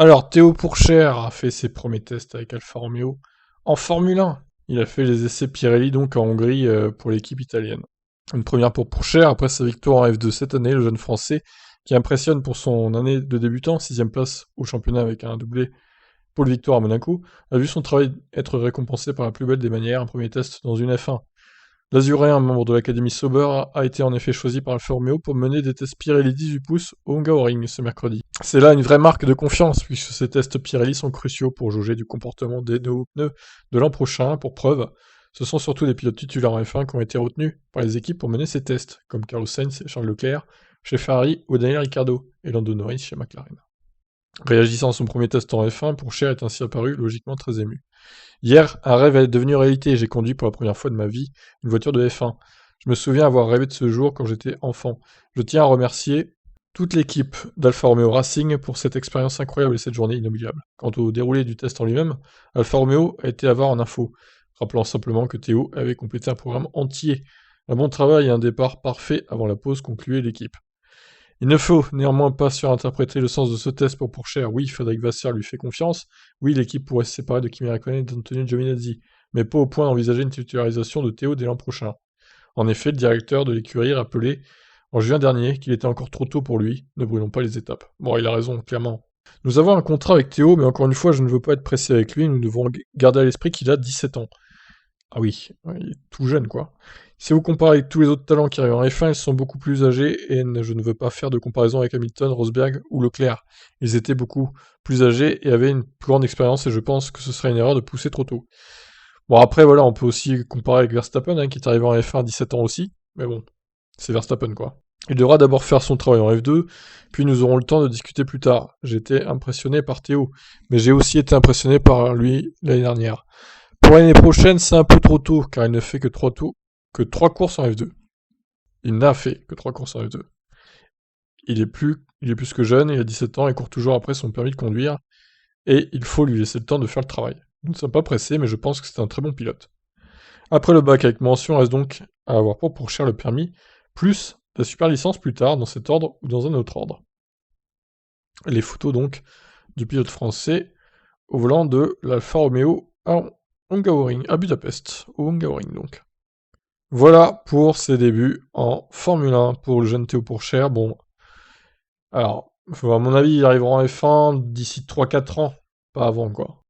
Alors, Théo Pourchaire a fait ses premiers tests avec Alfa Romeo en Formule 1. Il a fait les essais Pirelli donc en Hongrie pour l'équipe italienne. Une première pour Pourchaire, après sa victoire en F2 cette année, le jeune français, qui impressionne pour son année de débutant, 6ème place au championnat avec un doublé pour le victoire à Monaco, a vu son travail être récompensé par la plus belle des manières, un premier test dans une F1. L'Azuréen, membre de l'Académie Sauber, a été en effet choisi par Alfa Romeo pour mener des tests Pirelli 18 pouces au Hungaroring ce mercredi. C'est là une vraie marque de confiance, puisque ces tests Pirelli sont cruciaux pour jauger du comportement des nouveaux pneus de l'an prochain. Pour preuve, ce sont surtout des pilotes titulaires en F1 qui ont été retenus par les équipes pour mener ces tests, comme Carlos Sainz et Charles Leclerc chez Ferrari ou Daniel Ricciardo et Lando Norris chez McLaren. Réagissant à son premier test en F1, Pourchaire est ainsi apparu logiquement très ému. Hier, un rêve est devenu réalité et j'ai conduit pour la première fois de ma vie une voiture de F1. Je me souviens avoir rêvé de ce jour quand j'étais enfant. Je tiens à remercier toute l'équipe d'Alfa Romeo Racing pour cette expérience incroyable et cette journée inoubliable. Quant au déroulé du test en lui-même, Alfa Romeo a été avare en info, rappelant simplement que Théo avait complété un programme entier. Un bon travail et un départ parfait avant la pause concluait l'équipe. Il ne faut néanmoins pas surinterpréter le sens de ce test pour Pourchaire. Oui, Frédéric Vasseur lui fait confiance. Oui, l'équipe pourrait se séparer de Kimi Räikkönen et d'Antonio Giovinazzi, mais pas au point d'envisager une titularisation de Théo dès l'an prochain. En effet, le directeur de l'écurie rappelait en juin dernier qu'il était encore trop tôt pour lui. Ne brûlons pas les étapes. Bon, il a raison, clairement. Nous avons un contrat avec Théo, mais encore une fois, je ne veux pas être pressé avec lui. Nous devons garder à l'esprit qu'il a 17 ans. Ah oui, il est tout jeune, quoi. Si vous comparez avec tous les autres talents qui arrivent en F1, ils sont beaucoup plus âgés, et je ne veux pas faire de comparaison avec Hamilton, Rosberg ou Leclerc. Ils étaient beaucoup plus âgés et avaient une plus grande expérience, et je pense que ce serait une erreur de pousser trop tôt. Bon, après, voilà, on peut aussi comparer avec Verstappen, qui est arrivé en F1 à 17 ans aussi, mais bon, c'est Verstappen, quoi. Il devra d'abord faire son travail en F2, puis nous aurons le temps de discuter plus tard. J'ai été impressionné par Théo, mais j'ai aussi été impressionné par lui l'année dernière. Pour l'année prochaine, c'est un peu trop tôt, car il ne fait que 3 courses en F2. Il n'a fait que 3 courses en F2. Il est plus que jeune, il a 17 ans et court toujours après son permis de conduire, et il faut lui laisser le temps de faire le travail. Nous ne sommes pas pressés, mais je pense que c'est un très bon pilote. Après le bac avec mention, reste donc à avoir pour Pourchaire le permis, plus la super licence plus tard, dans cet ordre ou dans un autre ordre. Les photos donc du pilote français au volant de l'Alfa Romeo à Hungaroring, à Budapest, au Hungaroring donc. Voilà pour ses débuts en Formule 1 pour le jeune Théo Pourchaire. Bon, alors, à mon avis, il arrivera en F1 d'ici 3-4 ans, pas avant quoi.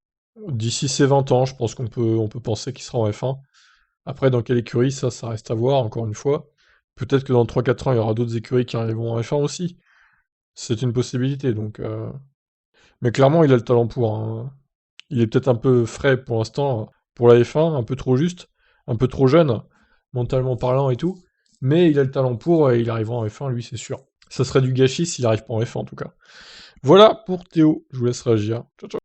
D'ici ses 20 ans, je pense on peut penser qu'il sera en F1. Après, dans quelle écurie, ça reste à voir, encore une fois. Peut-être que dans 3-4 ans, il y aura d'autres écuries qui arriveront en F1 aussi. C'est une possibilité, donc... Mais clairement, il a le talent pour, hein. Il est peut-être un peu frais pour l'instant pour la F1, un peu trop juste, un peu trop jeune, mentalement parlant et tout. Mais il a le talent pour et il arrivera en F1, lui, c'est sûr. Ça serait du gâchis s'il arrive pas en F1 en tout cas. Voilà pour Théo, je vous laisse réagir. Ciao, ciao.